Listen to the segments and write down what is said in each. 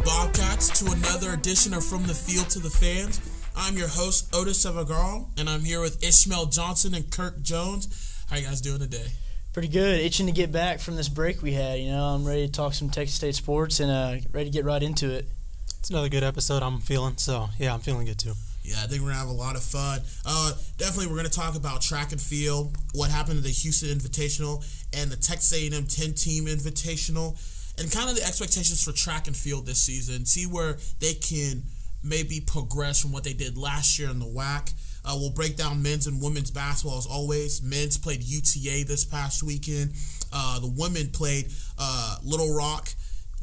Bobcats, to another edition of From the Field to the Fans. I'm your host, Odus Evbagharu, and I'm here with Ishmael Johnson and Kirk Jones. How you guys doing today? Pretty good. Itching to get back from this break we had. I'm ready to talk some Texas State sports and ready to get right into it. It's another good episode I'm feeling, so yeah, I'm feeling good too. Yeah, I think we're going to have a lot of fun. Definitely we're going to talk about track and field, what happened to the Houston Invitational and the Texas A&M 10-team Invitational, and kind of the expectations for track and field this season. See where they can maybe progress from what they did last year in the WAC. We'll break down men's and women's basketball as always. Men's played UTA this past weekend. The women played Little Rock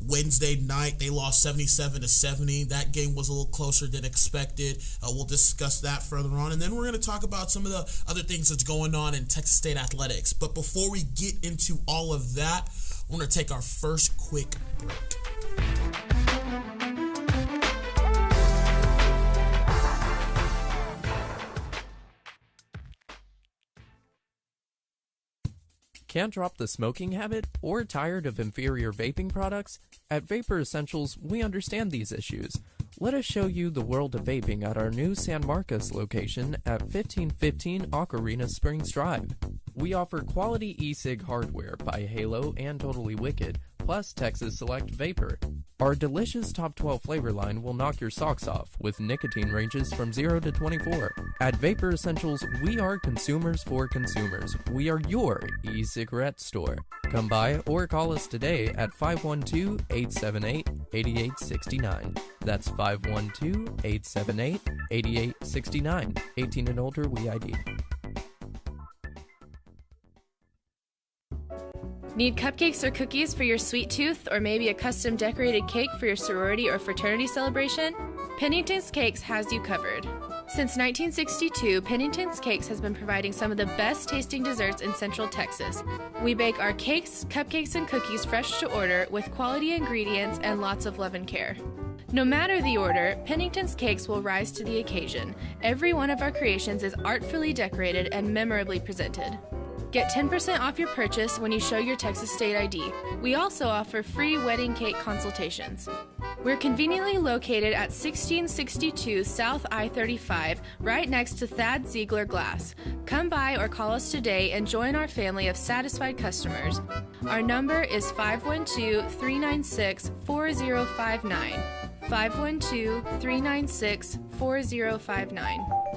Wednesday night. They lost 77-70. That game was a little closer than expected. We'll discuss that further on. And then we're going to talk about some of the other things that's going on in Texas State athletics. But before we get into all of that, we're going to take our first quick break. Can't drop the smoking habit or tired of inferior vaping products? At Vapor Essentials, we understand these issues. Let us show you the world of vaping at our new San Marcos location at 1515 Ocarina Springs Drive. We offer quality e-cig hardware by Halo and Totally Wicked, plus Texas Select Vapor. Our delicious Top 12 flavor line will knock your socks off with nicotine ranges from 0 to 24. At Vapor Essentials, we are consumers for consumers. We are your e-cigarette store. Come by or call us today at 512-878-8869. That's 512-878-8869. 18 and older, we ID. Need cupcakes or cookies for your sweet tooth, or maybe a custom decorated cake for your sorority or fraternity celebration? Pennington's Cakes has you covered. Since 1962, Pennington's Cakes has been providing some of the best tasting desserts in Central Texas. We bake our cakes, cupcakes, and cookies fresh to order with quality ingredients and lots of love and care. No matter the order, Pennington's Cakes will rise to the occasion. Every one of our creations is artfully decorated and memorably presented. Get 10% off your purchase when you show your Texas State ID. We also offer free wedding cake consultations. We're conveniently located at 1662 South I-35, right next to Thad Ziegler Glass. Come by or call us today and join our family of satisfied customers. Our number is 512-396-4059. 512-396-4059.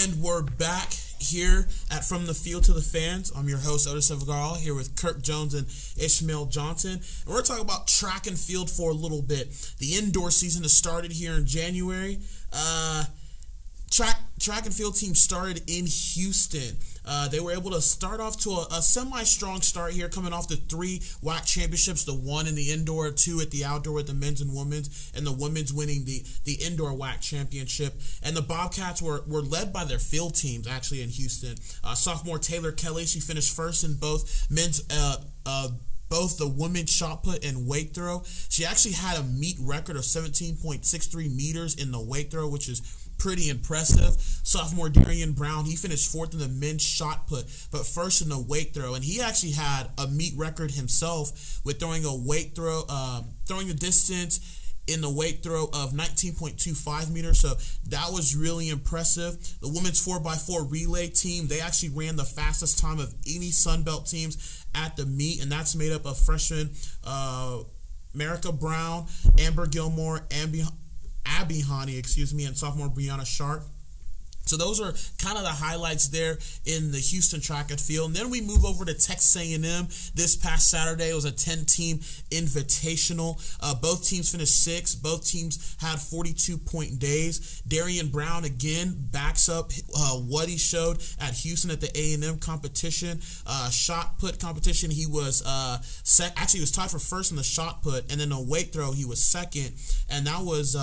And we're back here at From the Field to the Fans. I'm your host, Odus Evbagharu, here with Kirk Jones and Ishmael Johnson. And we're going to talk about track and field for a little bit. The indoor season has started here in January. Track and field team started in Houston. They were able to start off to a semi-strong start here, coming off the 3 WAC championships, the 1 in the indoor, 2 at the outdoor with the men's and women's, and the women's winning the indoor WAC championship. And the Bobcats were led by their field teams, actually, in Houston. Sophomore Taylor Kelly, she finished first in both men's both the women's shot put and weight throw. She actually had a meet record of 17.63 meters in the weight throw, which is pretty impressive. Sophomore Darian Brown, he finished 4th in the men's shot put, but first in the weight throw. And he actually had a meet record himself with throwing a weight throw, throwing the distance in the weight throw of 19.25 meters. So that was really impressive. The women's 4x4 relay team, they actually ran the fastest time of any Sunbelt teams at the meet, and that's made up of freshmen Marika Brown, Amber Gilmore, Abby Hani, and sophomore Brianna Sharp. So those are kind of the highlights there in the Houston track and field. And then we move over to Texas A&M. This past Saturday, it was a 10-team invitational. Both teams finished 6th. Both teams had 42-point days. Darian Brown, again, backs up what he showed at Houston at the A&M competition. Shot put competition, he was actually he was tied for first in the shot put, and then a weight throw, he was 2nd. And that was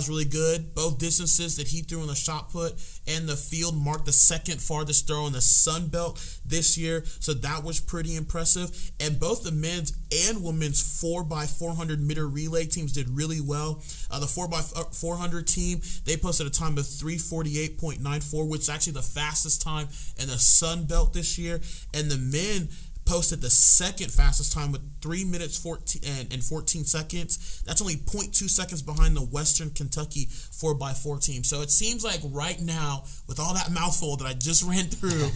really good. Both distances that he threw in the shot put and the field marked the second farthest throw in the Sun Belt this year, so that was pretty impressive. And both the men's and women's 4x400 meter relay teams did really well. The 4x400 team, they posted a time of 3:48.94, which is actually the fastest time in the Sun Belt this year. And the men posted the second fastest time with 3 minutes 14 seconds. That's only 0.2 seconds behind the Western Kentucky 4x4 team. So it seems like right now, with all that mouthful that I just ran through,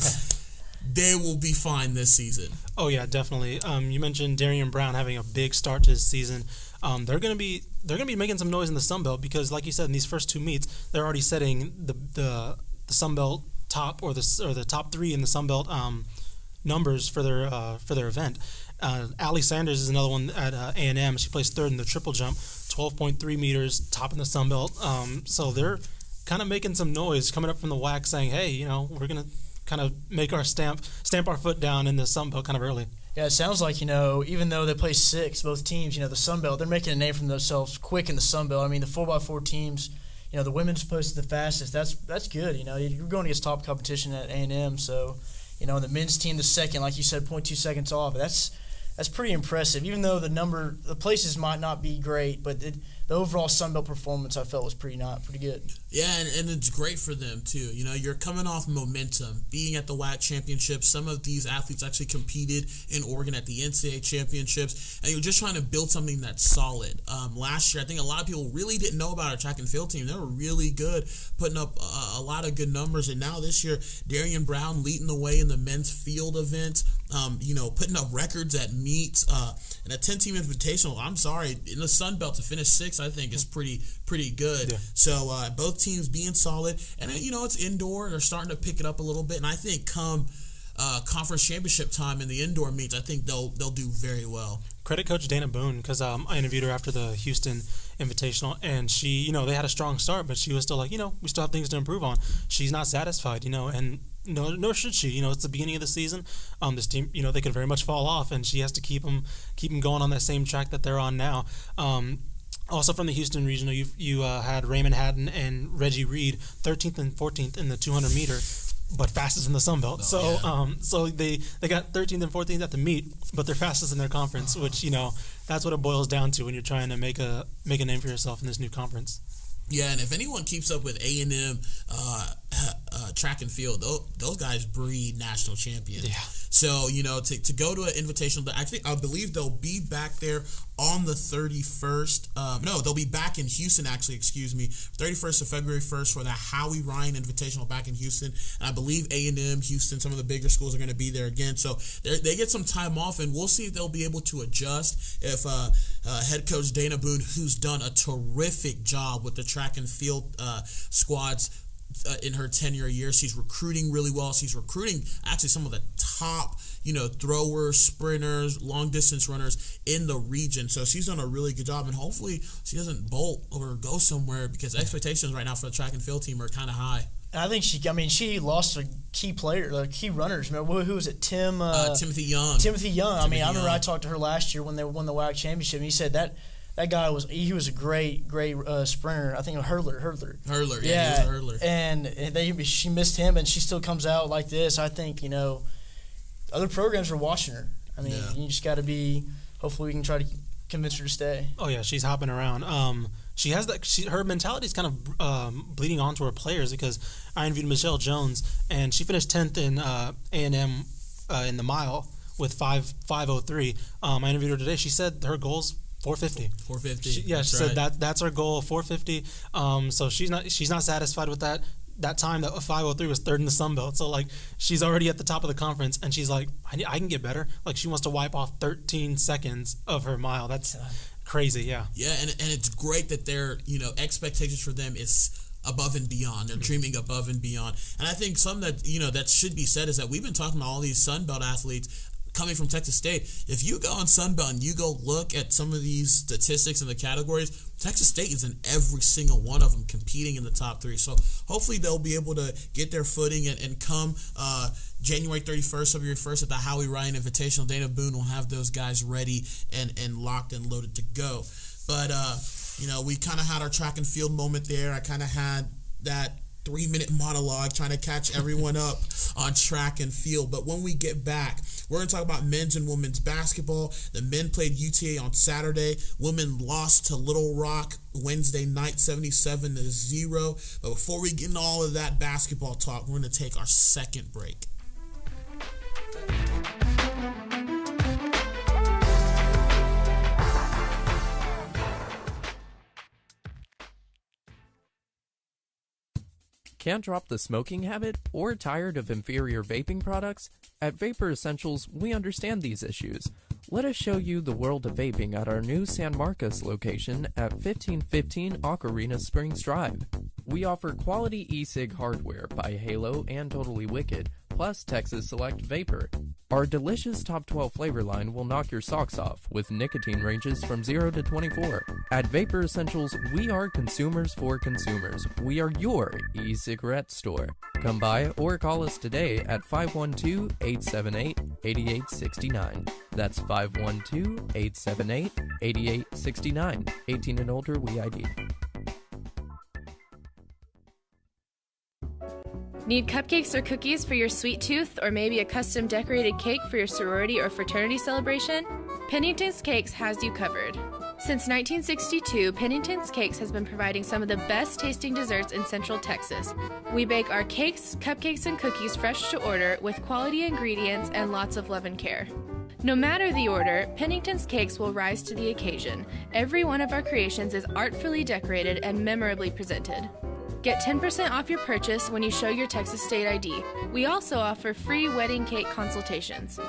they will be fine this season. Oh yeah, definitely. You mentioned Darian Brown having a big start to his season. They're gonna be making some noise in the Sun Belt because, like you said, in these first two meets, they're already setting the Sun Belt top or the top three in the Sun Belt numbers for their event. Allie Sanders is another one at A&M. She placed third in the triple jump, 12.3 meters, top in the Sun Belt. So they're kind of making some noise coming up from the WAC, saying, "Hey, we're gonna kind of make our stamp our foot down in the Sun Belt kind of early." Yeah, it sounds like, even though they play six, both teams, the Sun Belt, they're making a name for themselves quick in the Sun Belt. I mean, the 4x4 teams, the women's posted the fastest. That's good. You're going against top competition at A&M, so. The men's team, the second, like you said, 0.2 seconds off. That's pretty impressive. Even though the places might not be great, but the overall Sun Belt performance I felt was pretty good. Yeah, and it's great for them too. You're coming off momentum, being at the WAC championships. Some of these athletes actually competed in Oregon at the NCAA championships, and you're just trying to build something that's solid. Last year, I think a lot of people really didn't know about our track and field team. They were really good, putting up a lot of good numbers. And now this year, Darian Brown leading the way in the men's field events. Putting up records at meets and a 10-team invitational. I'm sorry, in the Sun Belt to finish sixth, I think is pretty good. Yeah. So both teams being solid, and it's indoor. They're starting to pick it up a little bit, and I think come conference championship time in the indoor meets, I think they'll do very well. Credit Coach Dana Boone, because I interviewed her after the Houston Invitational, and she, they had a strong start, but she was still like, we still have things to improve on. She's not satisfied, and nor should she. It's the beginning of the season. This team, they could very much fall off, and she has to keep them going on that same track that they're on now. Also from the Houston Regional, you had Raymond Haddon and Reggie Reed, 13th and 14th in the 200 meter, but fastest in the Sun Belt. So they got 13th and 14th at the meet, but they're fastest in their conference, which that's what it boils down to when you're trying to make a name for yourself in this new conference. Yeah, and if anyone keeps up with A&M track and field, those guys breed national champions. Yeah. So, to go to an invitational, actually, I believe they'll be back there on the 31st. They'll be back in Houston, 31st of February 1st for the Howie Ryan Invitational back in Houston. And I believe A&M, Houston, some of the bigger schools are going to be there again. So they get some time off, and we'll see if they'll be able to adjust. If head coach Dana Boone, who's done a terrific job with the track and field squads, in her tenure year, she's recruiting really well. She's recruiting actually some of the top, throwers, sprinters, long distance runners in the region. So she's done a really good job, and hopefully she doesn't bolt or go somewhere, because expectations right now for the track and field team are kind of high. I think she lost a key player, key runners. Remember, who was it? Timothy Young. I remember I talked to her last year when they won the WAC championship, and he said that guy was a great sprinter. I think a hurler. Yeah, he was a hurler. And she missed him, and she still comes out like this. I think other programs are watching her. You just got to be. Hopefully, we can try to convince her to stay. Oh yeah, she's hopping around. She has that. Her mentality is kind of bleeding onto her players, because I interviewed Michelle Jones, and she finished 10th in A&M in the mile with 5:03. I interviewed her today. She said her goal's 450. She said that's our goal, 450. So she's not satisfied with that. That time, that 5:03 was third in the Sun Belt. So she's already at the top of the conference, and she's like, I can get better. She wants to wipe off 13 seconds of her mile. That's crazy. Yeah. Yeah, and it's great that their expectations for them is above and beyond. They're dreaming above and beyond. And I think something that that should be said is that we've been talking about all these Sun Belt athletes coming from Texas State. If you go on Sun Belt and you go look at some of these statistics and the categories, Texas State is in every single one of them competing in the top three. So hopefully they'll be able to get their footing and come January 31st, February 1st at the Howie Ryan Invitational. Dana Boone will have those guys ready and locked and loaded to go. But, we kind of had our track and field moment there. I kind of had that 3-minute monologue trying to catch everyone up on track and field. But when we get back, we're going to talk about men's and women's basketball. The men played UTA on Saturday. Women lost to Little Rock Wednesday night, 77-0. But before we get into all of that basketball talk, we're going to take our second break. Can't drop the smoking habit or tired of inferior vaping products? At Vapor Essentials, we understand these issues. Let us show you the world of vaping at our new San Marcos location at 1515 Ocarina Springs Drive. We offer quality e-cig hardware by Halo and Totally Wicked, plus Texas Select Vapor. Our delicious top 12 flavor line will knock your socks off with nicotine ranges from 0 to 24. At Vapor Essentials, we are consumers for consumers. We are your e-cigarette store. Come by or call us today at 512-878-8869. That's 512-878-8869. 18 and older, we ID. Need cupcakes or cookies for your sweet tooth, or maybe a custom decorated cake for your sorority or fraternity celebration? Pennington's Cakes has you covered. Since 1962, Pennington's Cakes has been providing some of the best tasting desserts in Central Texas. We bake our cakes, cupcakes, and cookies fresh to order with quality ingredients and lots of love and care. No matter the order, Pennington's Cakes will rise to the occasion. Every one of our creations is artfully decorated and memorably presented. Get 10% off your purchase when you show your Texas State ID. We also offer free wedding cake consultations.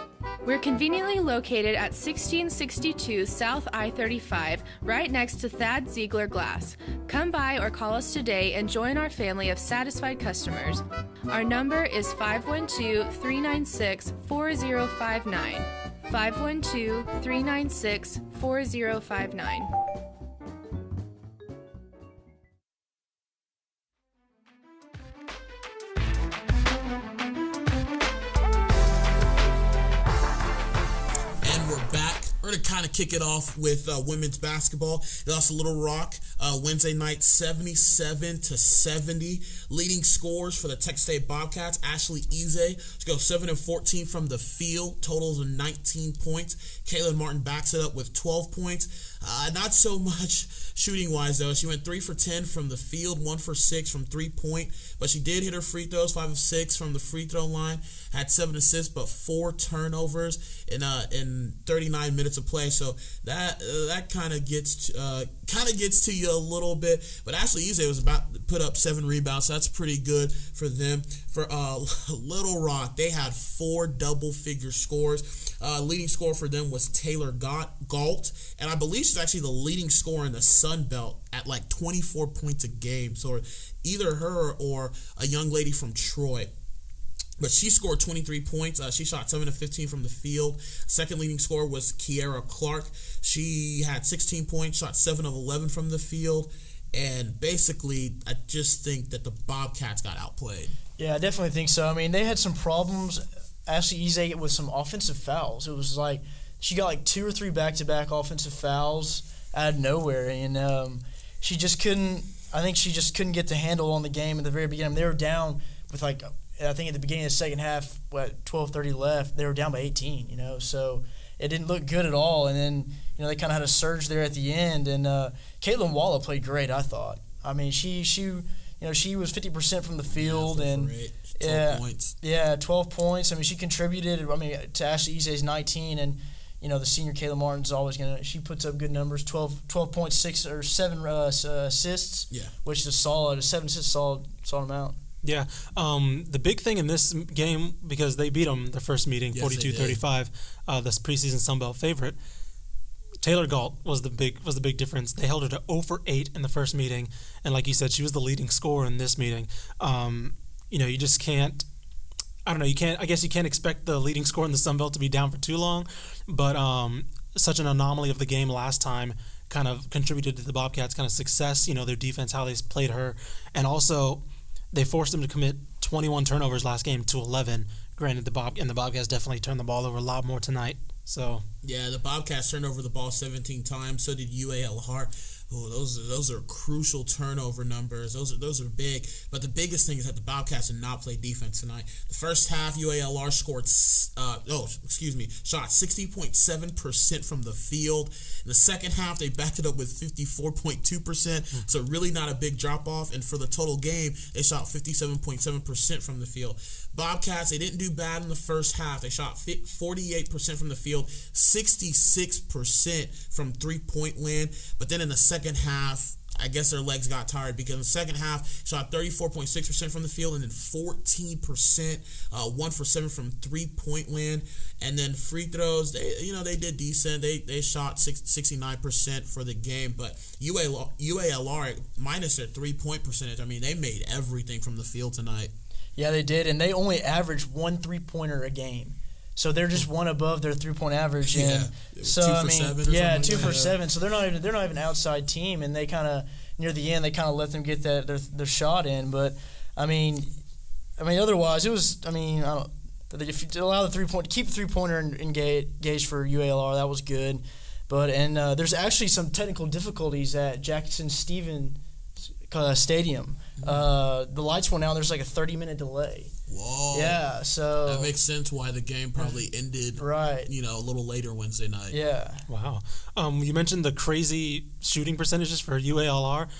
We're conveniently located at 1662 South I-35, right next to Thad Ziegler Glass. Come by or call us today and join our family of satisfied customers. Our number is 512-396-4059. 512-396-4059. To kind of kick it off with women's basketball, they lost to Little Rock Wednesday night, 77-70. Leading scorers for the Texas State Bobcats: Ashley Eze to go 7-14 from the field, totals of 19 points. Kaylin Martin backs it up with 12 points. Not so much shooting wise though. She went 3 for 10 from the field, 1 for 6 from 3-point, but she did hit her free throws, 5 of 6 from the free throw line. Had 7 assists, but 4 turnovers in 39 minutes of play. So that kind of gets to you a little bit. But Ashley Eze was about to put up 7 rebounds. So that's pretty good for them. For Little Rock, they had 4 double-figure scores. Leading scorer for them was Taylor Galt, and I believe she's actually the leading scorer in the Sun Belt at like 24 points a game. So either her or a young lady from Troy. But she scored 23 points. She shot 7 of 15 from the field. Second leading scorer was Kiera Clark. She had 16 points, shot 7 of 11 from the field. And basically, I just think that the Bobcats got outplayed. Yeah, I definitely think so. I mean, they had some problems, Ashley Eze, with some offensive fouls. It was like she got like 2 or 3 back-to-back offensive fouls out of nowhere. And she just couldn't – I think she just couldn't get the handle on the game at the very beginning. They were down with like – I think at the beginning of the second half, 12:30 left, they were down by 18, so it didn't look good at all. And then, they kind of had a surge there at the end. And Caitlin Walla played great, I thought. I mean, she was 50% from the field. And 12 points. Yeah, 12 points. I mean, she contributed, to Ashley Eze's 19. And, the senior Kayla Martin's always she puts up good numbers, 12 points, 6 or 7 assists, which is solid. A 7 assists, solid amount. Yeah, the big thing in this game, because they beat them the first meeting, 42-35, this preseason Sun Belt favorite. Taylor Galt was the big difference. They held her to 0 for 8 in the first meeting, and like you said, she was the leading scorer in this meeting. You just can't. I don't know. I guess you can't expect the leading scorer in the Sun Belt to be down for too long, but such an anomaly of the game last time kind of contributed to the Bobcats' kind of success. Their defense, how they played her, and also they forced them to commit 21 turnovers last game to 11. Granted, the Bobcats definitely turned the ball over a lot more tonight. So yeah, the Bobcats turned over the ball 17 times. So did UAL Hart. Oh, those are crucial turnover numbers. Those are big. But the biggest thing is that the Bobcats did not play defense tonight. The first half, UALR shot 60.7% from the field. In the second half, they backed it up with 54.2%. So really not a big drop off. And for the total game, they shot 57.7% from the field. Bobcats, they didn't do bad in the first half. They shot 48% from the field, 66% from three-point land. But then in the second half, I guess their legs got tired because in the second half, shot 34.6% from the field and then 14%, 1 for 7 from three-point land. And then free throws, they did decent. They shot 69% for the game. But UALR, minus their three-point percentage, I mean, they made everything from the field tonight. Yeah, they did, and they only averaged 1 3-pointer a game. So they're just one above their 3-point average. And so 2 for 7. Yeah, 2 for 7. So they're not even an outside team, and they kind of near the end they kind of let them get their shot in. But I mean, otherwise it was. I mean, I don't. If you allow the 3-point, keep the 3-pointer engaged for UALR, that was good. But there's actually some technical difficulties at Jackson-Stevens Stadium. The lights went out. There's like a 30-minute delay. Whoa. Yeah, so that makes sense why the game probably ended right. A little later Wednesday night. Yeah. Wow. You mentioned the crazy shooting percentages for UALR.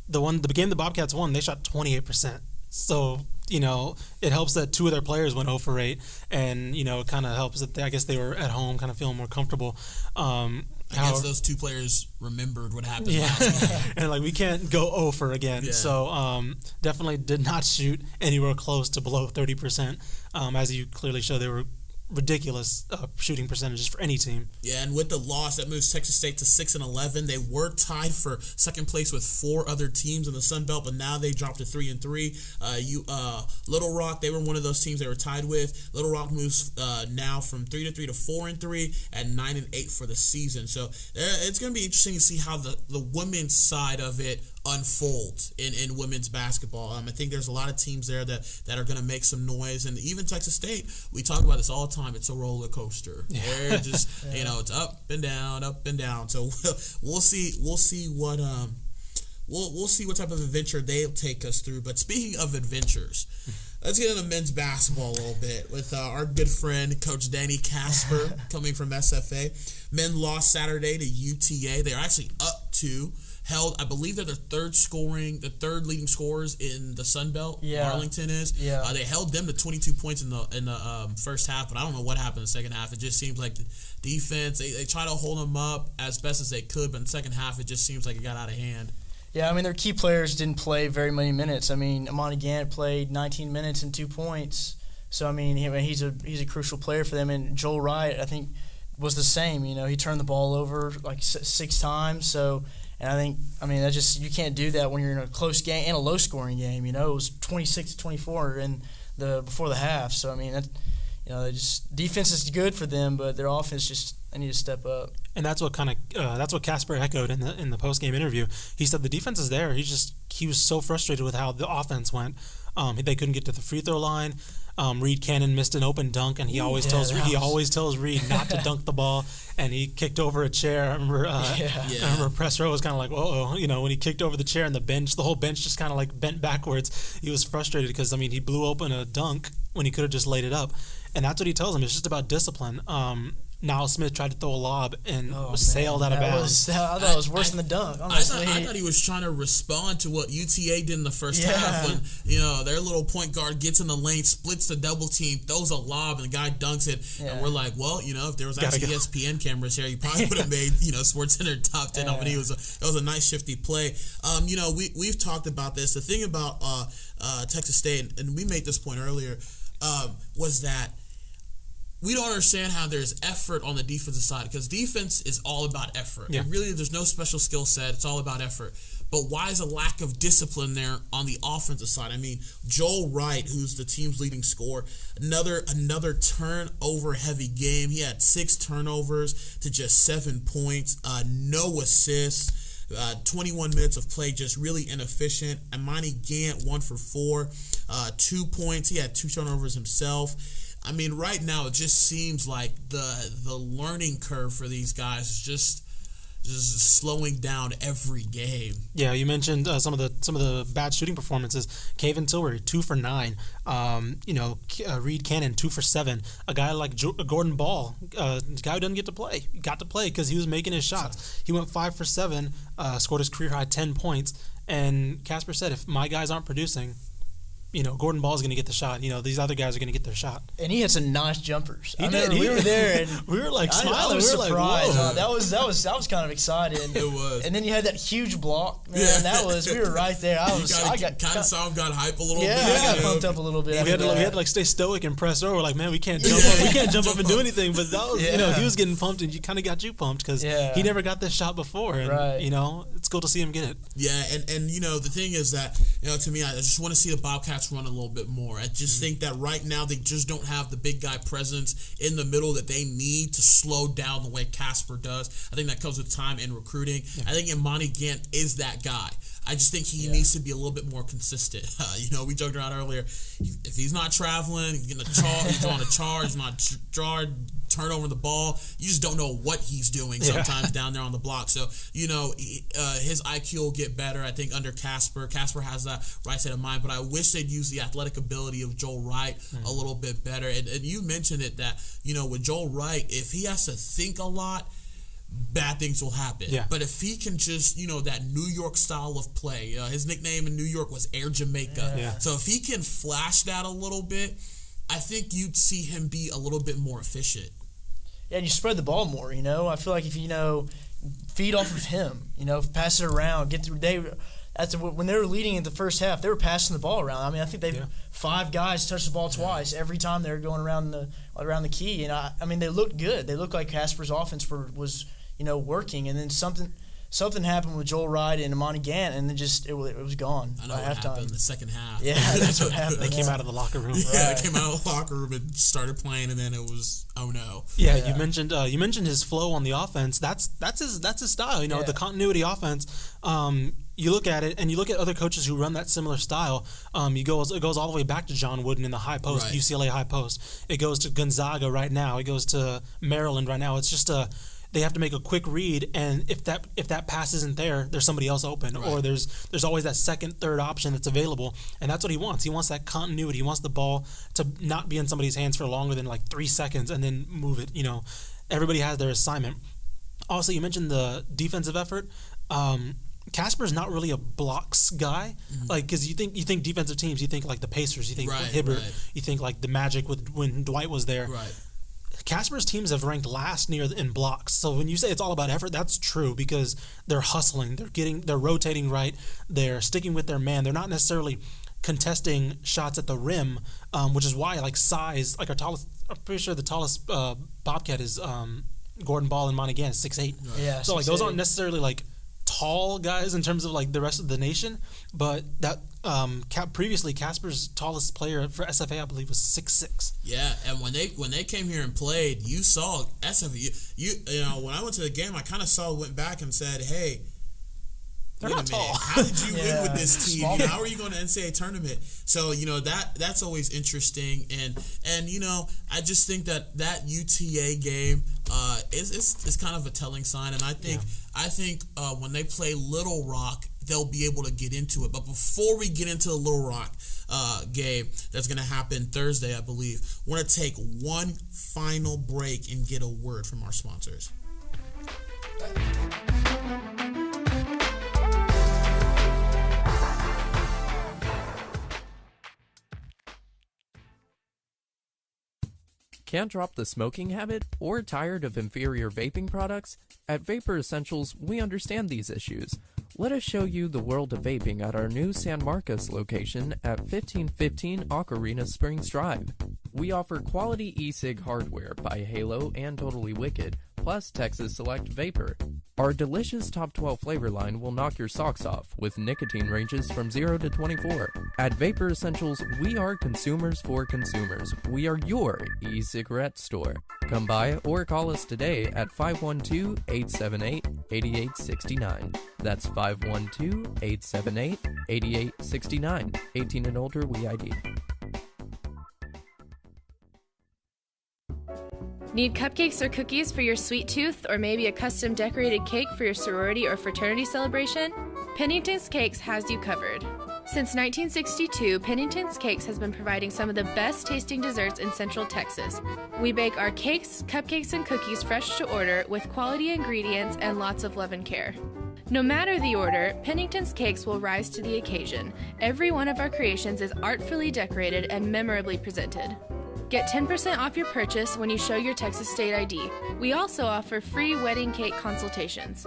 The game the Bobcats won, they shot 28%. So, it helps that 2 of their players went 0 for 8, and, it kind of helps that I guess they were at home kind of feeling more comfortable. I guess those 2 players remembered what happened last game. And, we can't go 0 for again. Yeah. So, definitely did not shoot anywhere close to below 30%. As you clearly show, they were ridiculous shooting percentages for any team. Yeah, and with the loss, that moves Texas State to 6-11. They were tied for second place with 4 other teams in the Sun Belt, but now they dropped to 3-3. Little Rock, they were one of those teams they were tied with. Little Rock moves now from 3-3 to 4-3 and 9-8 for the season. So it's going to be interesting to see how the women's side of it unfolds in women's basketball. I think there's a lot of teams there that are going to make some noise, and even Texas State. We talk about this all the time. It's a roller coaster. Yeah. They're just it's up and down, up and down. So we'll see what we'll see what type of adventure they'll take us through. But speaking of adventures, let's get into men's basketball a little bit with our good friend Coach Danny Casper coming from SFA. Men lost Saturday to UTA. They're actually up to. I believe they're the third leading scorers in the Sun Belt. Yeah. Arlington is. Yeah. They held them to 22 points in the first half, but I don't know what happened in the second half. It just seems like the defense, they try to hold them up as best as they could, but in the second half, it just seems like it got out of hand. Yeah, their key players didn't play very many minutes. Amani Gant played 19 minutes and 2 points. So, he's a crucial player for them. And Joel Wright, I think, was the same. He turned the ball over 6 times. So. And I think, that just, you can't do that when you're in a close game and a low-scoring game. It was 26-24 before the half. So, defense is good for them, but their offense they need to step up. And that's what Casper echoed in the post-game interview. He said the defense is there. He was so frustrated with how the offense went. They couldn't get to the free throw line. Reed Cannon missed an open dunk, and he always tells Reed not to dunk the ball. And he kicked over a chair. I remember, I remember press row was kind of like, whoa, when he kicked over the chair and the whole bench just kind of bent backwards. He was frustrated because he blew open a dunk when he could have just laid it up, and that's what he tells him. It's just about discipline. Niles Smith tried to throw a lob and sailed out of bounds. I thought it was worse than the dunk, honestly. I thought he was trying to respond to what UTA did in the first half when, their little point guard gets in the lane, splits the double team, throws a lob, and the guy dunks it. Yeah. And we're like, if there was actually ESPN cameras here, you probably would have made, SportsCenter top 10. It was a nice shifty play. We've talked about this. The thing about Texas State, and we made this point earlier, was that we don't understand how there's effort on the defensive side, because defense is all about effort. Yeah. Really, there's no special skill set. It's all about effort. But why is a lack of discipline there on the offensive side? Joel Wright, who's the team's leading scorer, another turnover-heavy game. He had 6 turnovers to just 7 points, no assists. 21 minutes of play, just really inefficient. Amani Gant, 1 for 4, 2 points. He had 2 turnovers himself. Right now it just seems like the learning curve for these guys is just just slowing down every game. Yeah, you mentioned some of the bad shooting performances. Caven Tilbury, 2 for 9. Reed Cannon, 2 for 7. A guy like Gordon Ball, a guy who doesn't get to play, got to play because he was making his shots. He went 5 for 7, scored his career high 10 points. And Casper said, if my guys aren't producing, Gordon Ball's going to get the shot. These other guys are going to get their shot. And he had some nice jumpers. He did. We were there, and we were like smiling. I was we were surprised. like, that was kind of exciting. It was. And then you had that huge block. Man, we were right there. I saw him got hype a little bit. Yeah, I got pumped up a little bit. We had to stay stoic and press over. Like, man, we can't jump up. We can't jump up and do anything. But that was, he was getting pumped, and you kind of got you pumped because he never got this shot before. And, it's cool to see him get it. Yeah, and the thing is that, to me, I just want to see the Bobcats run a little bit more. I just think that right now they just don't have the big guy presence in the middle that they need to slow down the way Casper does. I think that comes with time and recruiting. Yeah. I think Imani Gant is that guy. I just think he needs to be a little bit more consistent. We joked around earlier. If he's not traveling, he's getting he's on a charge, he's not turnover the ball. You just don't know what he's doing sometimes down there on the block. So, his IQ will get better, I think, under Casper. Casper has that right side of mind, but I wish they'd use the athletic ability of Joel Wright a little bit better. And you mentioned it that, with Joel Wright, if he has to think a lot, bad things will happen. Yeah. But if he can just, that New York style of play, his nickname in New York was Air Jamaica. Yeah. So if he can flash that a little bit, I think you'd see him be a little bit more efficient. Yeah, and you spread the ball more, I feel like if feed off of him, pass it around, when they were leading in the first half, they were passing the ball around. I mean, I think 5 guys touched the ball twice every time they were going around the key, and I mean they looked good. They looked like Casper's offense was working, and then something happened with Joel Wright and Imani Gant, and then it was gone. I know what happened in the second half. Yeah, that's what happened. They came out of the locker room. Yeah, they came out of the locker room and started playing, and then it was no. Yeah, you mentioned his flow on the offense. That's his style. The continuity offense. You look at it, and you look at other coaches who run that similar style. It goes all the way back to John Wooden in the high post, right. UCLA high post. It goes to Gonzaga right now. It goes to Maryland right now. It's just they have to make a quick read, and if that pass isn't there, there's somebody else open, right. Or there's always that second, third option that's available, and that's what he wants. He wants that continuity. He wants the ball to not be in somebody's hands for longer than like 3 seconds and then move it. Everybody has their assignment. Also, you mentioned the defensive effort. Casper's not really a blocks guy, because you think defensive teams, you think like the Pacers, you think Hibbert, you think like the Magic when Dwight was there. Right. Casper's teams have ranked last in blocks. So when you say it's all about effort, that's true because they're hustling, they're rotating right, they're sticking with their man. They're not necessarily contesting shots at the rim, which is why like size, like I'm pretty sure the tallest Bobcat is Gordon Ball and Monty Gann, 6'8". Yeah. So like those aren't necessarily like tall guys in terms of like the rest of the nation, but that previously Casper's tallest player for SFA I believe was 6'6". Yeah, and when they came here and played, you saw SFA. When I went to the game, I kind of went back and said, hey, they're not tall. How did you win with this team? How are you going to NCAA tournament? So that's always interesting, and I just think that UTA game is kind of a telling sign, and I think when they play Little Rock, they'll be able to get into it. But before we get into the Little Rock game that's going to happen Thursday, I believe, we're going to take one final break and get a word from our sponsors. Can't drop the smoking habit or tired of inferior vaping products? At Vapor Essentials, we understand these issues. Let us show you the world of vaping at our new San Marcos location at 1515 Ocarina Springs Drive. We offer quality e-cig hardware by Halo and Totally Wicked, plus Texas Select Vapor. Our delicious top 12 flavor line will knock your socks off with nicotine ranges from 0 to 24. At Vapor Essentials, we are consumers for consumers. We are your e-cigarette store. Come by or call us today at 512-878-8869. That's 512-878-8869. 18 and older, we ID. Need cupcakes or cookies for your sweet tooth, or maybe a custom decorated cake for your sorority or fraternity celebration? Pennington's Cakes has you covered. Since 1962, Pennington's Cakes has been providing some of the best tasting desserts in Central Texas. We bake our cakes, cupcakes, and cookies fresh to order with quality ingredients and lots of love and care. No matter the order, Pennington's Cakes will rise to the occasion. Every one of our creations is artfully decorated and memorably presented. Get 10% off your purchase when you show your Texas state ID. We also offer free wedding cake consultations.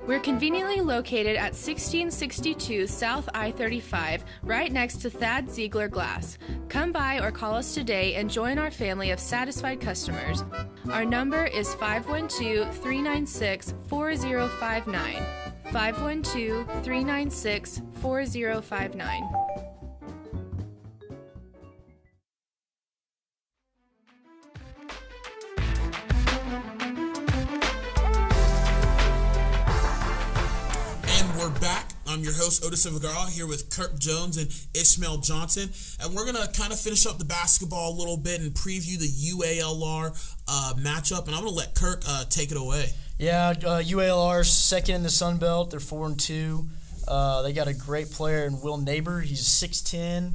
We're conveniently located at 1662 South I-35, right next to Thad Ziegler Glass. Come by or call us today and join our family of satisfied customers. Our number is 512-396-4059. 512-396-4059. We're back. I'm your host, Odus Evbagharu, here with Kirk Jones and Ishmael Johnson. And we're going to kind of finish up the basketball a little bit and preview the UALR matchup. And I'm going to let Kirk take it away. Yeah, UALR's second in the Sun Belt. They're 4-2. They got a great player in Will Neighbor. He's 6'10",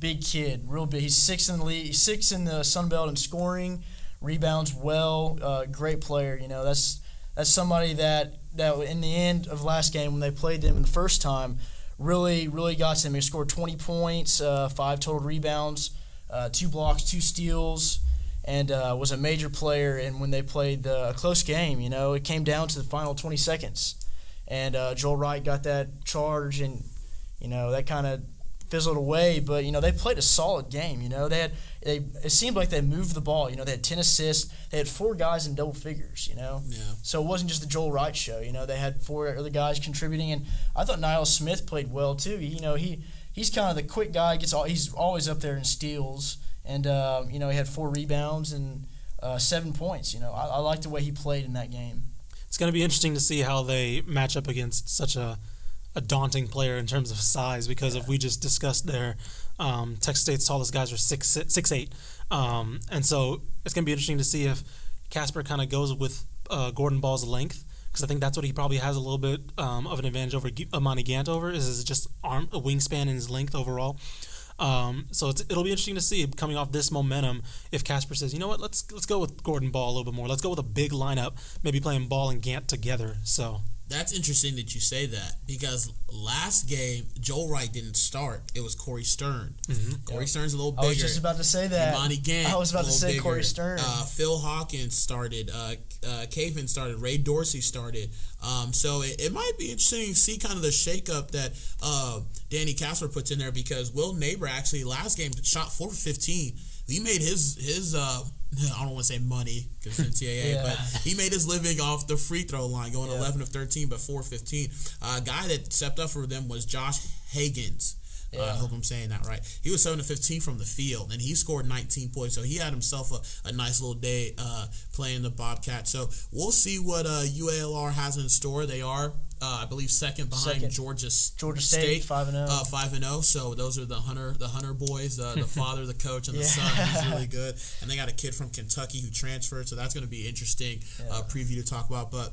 big kid, real big. He's sixth in the league. He's sixth in the Sun Belt in scoring, rebounds well. Great player. You know, that's somebody that in the end of last game when they played them the first time really got to him. He scored 20 points, 5 total rebounds, 2 blocks, 2 steals, and was a major player. And when they played a close game, you know, it came down to the final 20 seconds. And Joel Wright got that charge, and, you know, that kind of fizzled away. But, you know, they played a solid game. You know, it seemed like they moved the ball. You know, they had 10 assists. They had 4 guys in double figures, you know. Yeah. So it wasn't just the Joel Wright show. You know, they had 4 other guys contributing. And I thought Niall Smith played well, too. You know, he's kind of the quick guy. He's always up there in steals. And, you know, he had 4 rebounds and 7 points. You know, I liked the way he played in that game. It's going to be interesting to see how they match up against such a daunting player in terms of size, because if we just discussed their Texas State's tallest guys are 6'8", and so it's going to be interesting to see if Casper kind of goes with Gordon Ball's length, because I think that's what he probably has a little bit of an advantage over Amani Gant over, is just a wingspan and his length overall. So it'll be interesting to see, coming off this momentum, if Casper says, you know what, let's go with Gordon Ball a little bit more. Let's go with a big lineup, maybe playing Ball and Gant together. So that's interesting that you say that, because last game, Joel Wright didn't start. It was Corey Stern. Mm-hmm. Corey Stern's a little bigger. I was just about to say that. Imani Gant, I was about to say bigger. Corey Stern. Phil Hawkins started. Caven started. Ray Dorsey started. So it might be interesting to see kind of the shakeup that Danny Casper puts in there, because Will Neighbor actually last game shot 4 for 15. He made his I don't want to say money because it's NCAA, but he made his living off the free throw line, going 11 of 13, but 4-15. A guy that stepped up for them was Josh Higgins. I hope I'm saying that right. He was 7 of 15 from the field, and he scored 19 points. So he had himself a nice little day playing the Bobcats. So we'll see what UALR has in store. They are, I believe, second behind Georgia State, 5-0. 5-0. So those are the Hunter boys, the father, the coach, and the son. He's really good. And they got a kid from Kentucky who transferred. So that's going to be interesting preview to talk about. But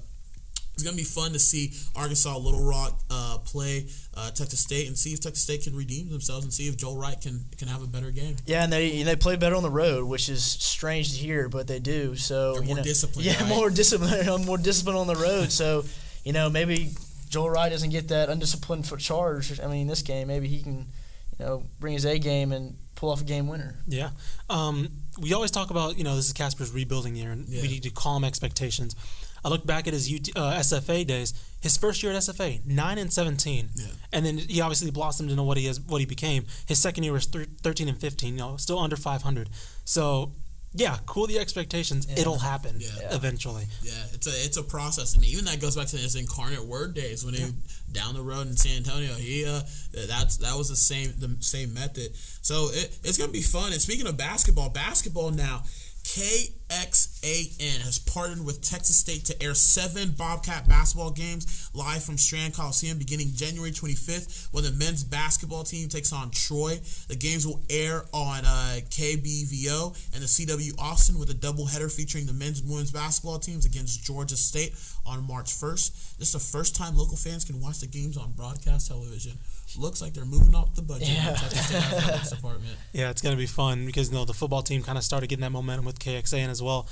it's going to be fun to see Arkansas Little Rock play Texas State and see if Texas State can redeem themselves and see if Joel Wright can have a better game. Yeah, and they play better on the road, which is strange to hear, but they do. So they're more disciplined. Yeah, right? more disciplined on the road. So, you know, maybe Joel Wright doesn't get that undisciplined for charge. I mean, this game, maybe he can, you know, bring his A game and pull off a game winner. Yeah. We always talk about, you know, this is Casper's rebuilding year, and we need to calm expectations. I look back at his SFA days. His first year at SFA, 9-17, and then he obviously blossomed into what he became. His second year was 13-15, you know, still under 500. So, yeah, cool the expectations. Yeah. It'll happen eventually. Yeah, it's a process, and even that goes back to his Incarnate Word days when he down the road in San Antonio. He that was the same method. So it's gonna be fun. And speaking of basketball now. KXAN has partnered with Texas State to air 7 Bobcat basketball games live from Strand Coliseum beginning January 25th when the men's basketball team takes on Troy. The games will air on KBVO and the CW Austin with a doubleheader featuring the men's and women's basketball teams against Georgia State on March 1st. This is the first time local fans can watch the games on broadcast television. Looks like they're moving up the budget in the Texas State Athletics Department. Yeah, it's going to be fun because the football team kind of started getting that momentum with KXAN as well.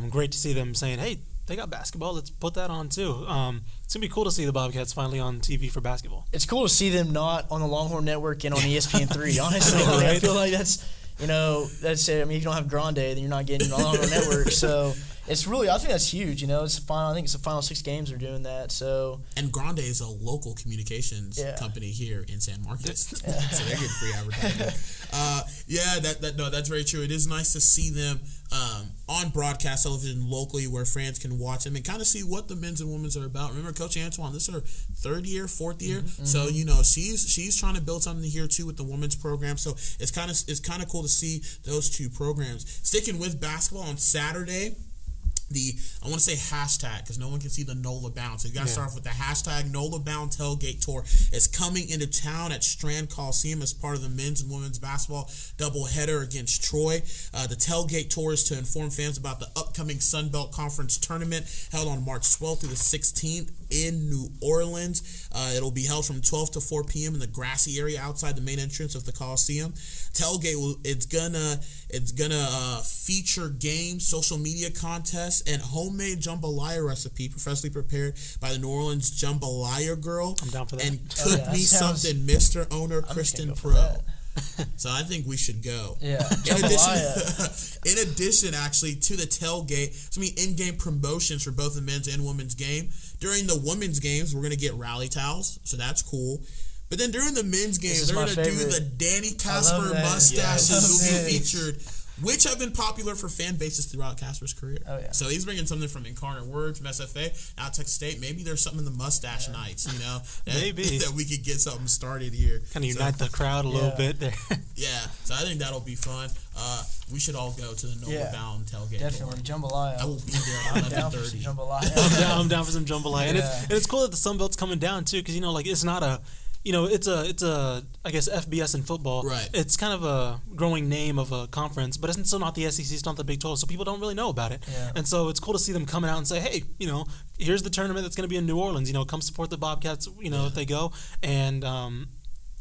Great to see them saying, hey, they got basketball. Let's put that on too. It's going to be cool to see the Bobcats finally on TV for basketball. It's cool to see them not on the Longhorn Network and on ESPN3, honestly. Right? I feel like that's it. I mean, if you don't have Grande, then you're not getting the Longhorn Network. So it's really, I think that's huge. It's the final. I think it's the final 6 games they're doing that. So and Grande is a local communications company here in San Marcos, so they're getting free advertising. That's very true. It is nice to see them on broadcast television locally where fans can watch them and kind of see what the men's and women's are about. Remember, Coach Antoine, this is her 3rd year, 4th year, so she's trying to build something here too with the women's program. So it's kind of cool to see those 2 programs. Sticking with basketball on Saturday. I want to say hashtag because no one can see the NOLA Bound. So you got to start off with the hashtag NOLA Bound Tailgate Tour. It's coming into town at Strand Coliseum as part of the men's and women's basketball doubleheader against Troy. The Tailgate Tour is to inform fans about the upcoming Sun Belt Conference tournament held on March 12th through the 16th in New Orleans. It'll be held from 12 to 4 p.m. in the grassy area outside the main entrance of the Coliseum. Tailgate it's gonna feature games, social media contests, and homemade jambalaya recipe professionally prepared by the New Orleans Jambalaya Girl. I'm down for that. And cook me something, Mr. Owner Kristen Pro. So I think we should go. Yeah. In addition, actually, to the tailgate, it's going to be in-game promotions for both the men's and women's game. During the women's games, we're going to get rally towels, so that's cool. But then during the men's games, they're going to do the Danny Casper mustaches will be featured, which have been popular for fan bases throughout Casper's career. Oh, yeah. So he's bringing something from Incarnate Word, from SFA, now Texas State. Maybe there's something in the mustache nights, that we could get something started here. Kind of unite the crowd a little bit there. Yeah, so I think that'll be fun. We should all go to the NOLA Bound tailgate. Definitely, jambalaya. I will be there at 11:30. Jambalaya. I'm down for some jambalaya. And it's cool that the Sun Belt's coming down too, because it's not a. It's a I guess FBS in football. Right. It's kind of a growing name of a conference, but it's still not the SEC, it's not the Big 12, so people don't really know about it. Yeah. And so it's cool to see them coming out and say, hey, here's the tournament that's going to be in New Orleans. Come support the Bobcats. If they go, and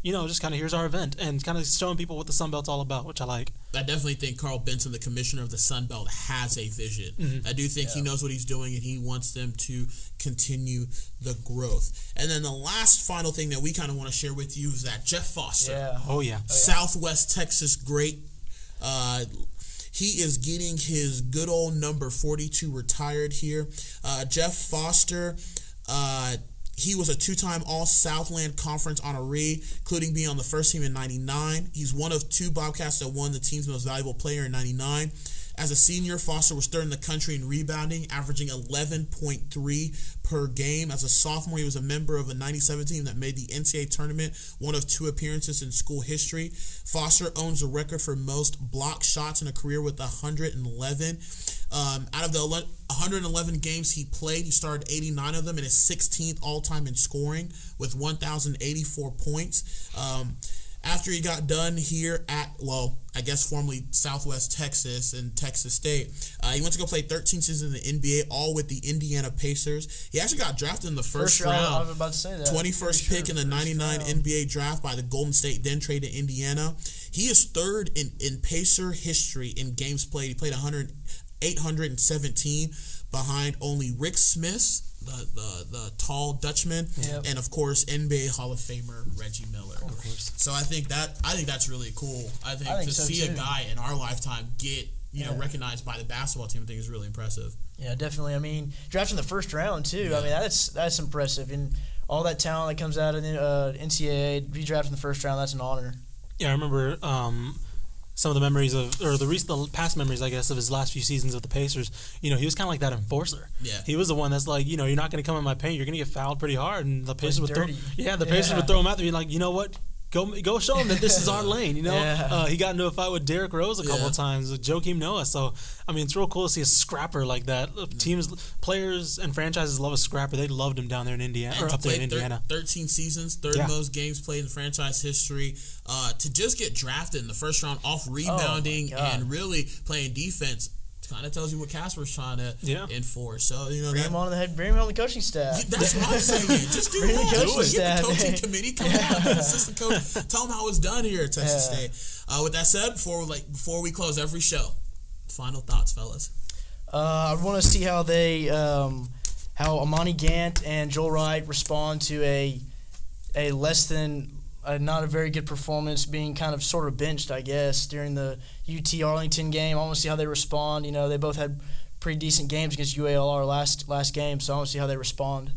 just kind of here's our event and kind of showing people what the Sun Belt's all about, which I like. I definitely think Carl Benson, the commissioner of the Sun Belt, has a vision. Mm-hmm. I do think he knows what he's doing, and he wants them to continue the growth. And then the last final thing that we kind of want to share with you is that Jeff Foster. Yeah. Oh, yeah. Southwest Texas great. He is getting his good old number 42 retired here. Jeff Foster, he was a 2-time All-Southland Conference honoree, including being on the first team in 99. He's one of 2 Bobcats that won the team's most valuable player in 99. As a senior, Foster was 3rd in the country in rebounding, averaging 11.3 per game. As a sophomore, he was a member of a 97 team that made the NCAA tournament, one of 2 appearances in school history. Foster owns the record for most block shots in a career with 111. Out of the 111 games he played, he started 89 of them and is 16th all-time in scoring with 1,084 points. After he got done here at, I guess formerly Southwest Texas and Texas State, he went to go play 13 seasons in the NBA, all with the Indiana Pacers. He actually got drafted in the first round. I was about to say that. 21st pick in the 99 NBA draft by the Golden State, then traded to Indiana. He is 3rd in Pacer history in games played. He played 817 behind only Rick Smith, the tall Dutchman, and of course NBA Hall of Famer Reggie Miller. Of course. So I think that's really cool. I think to see a guy in our lifetime get recognized by the basketball team, I think is really impressive. Yeah, definitely. I mean, drafted in the first round too. Yeah. I mean, that's impressive, and all that talent that comes out of the NCAA, be drafted in the first round, that's an honor. Yeah, I remember some of the memories the past memories, I guess, of his last few seasons with the Pacers. He was kind of like that enforcer. Yeah. He was the one that's like, you're not going to come in my paint. You're going to get fouled pretty hard. And the Pacers would Pacers Yeah. would throw him out there. You're like, you know what? Go show them that this is our lane. You know, Yeah. he got into a fight with Derrick Rose a couple Yeah. of times with Joakim Noah. So I mean, it's real cool to see a scrapper like that. Teams, players, and franchises love a scrapper. They loved him down there in Indiana or And up to there in play Indiana. 13 seasons, third Yeah. most games played in franchise history. To just get drafted in the first round off rebounding God. and really playing defense kind of tells you what Casper's trying to enforce. So, Bring him on the head. Bring him on the coaching staff. That's what I'm saying. Just do Bring the that. coaching Get staff, the coaching man. committee. Come on, the assistant coach. Tell them how it's done here at Texas Yeah. State. With that said, before we close every show, final thoughts, fellas. I want to see how how Amani Gant and Joel Wright respond to a less than not a very good performance, being kind of sort of benched, I guess, during the UT Arlington game. I want to see how they respond. You know, they both had pretty decent games against UALR last game, so I want to see how they respond.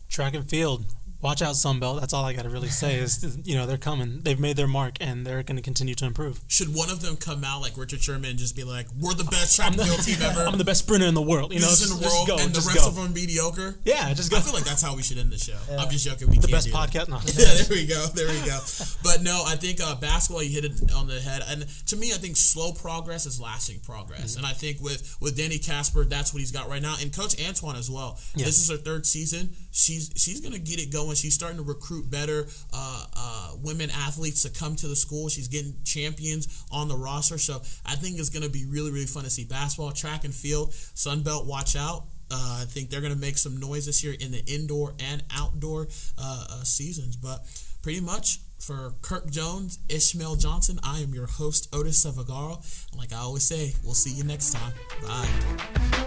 Track and field. Watch out, Sunbelt. That's all I got to really say is, they're coming. They've made their mark, and they're going to continue to improve. Should one of them come out like Richard Sherman and just be like, we're the best track and field team ever? I'm the best sprinter in the world. You know, Best in the world, just go, and the just rest go. of them mediocre? Yeah, just go. I feel like that's how we should end the show. Yeah. I'm just joking. We The can't best do that. podcast. No. Yeah, there we go. But no, I think basketball, you hit it on the head. And to me, I think slow progress is lasting progress. And I think with Danny Casper, that's what he's got right now. And Coach Antoine as well. Yeah. This is her third season. She's going to get it going. She's starting to recruit better women athletes to come to the school. She's getting champions on the roster. So I think it's going to be really, really fun to see basketball, track and field. Sunbelt, watch out. I think they're going to make some noise this year in the indoor and outdoor seasons. But pretty much for Kirk Jones, Ishmael Johnson, I am your host, Odus Evbagharu. And like I always say, we'll see you next time. Bye.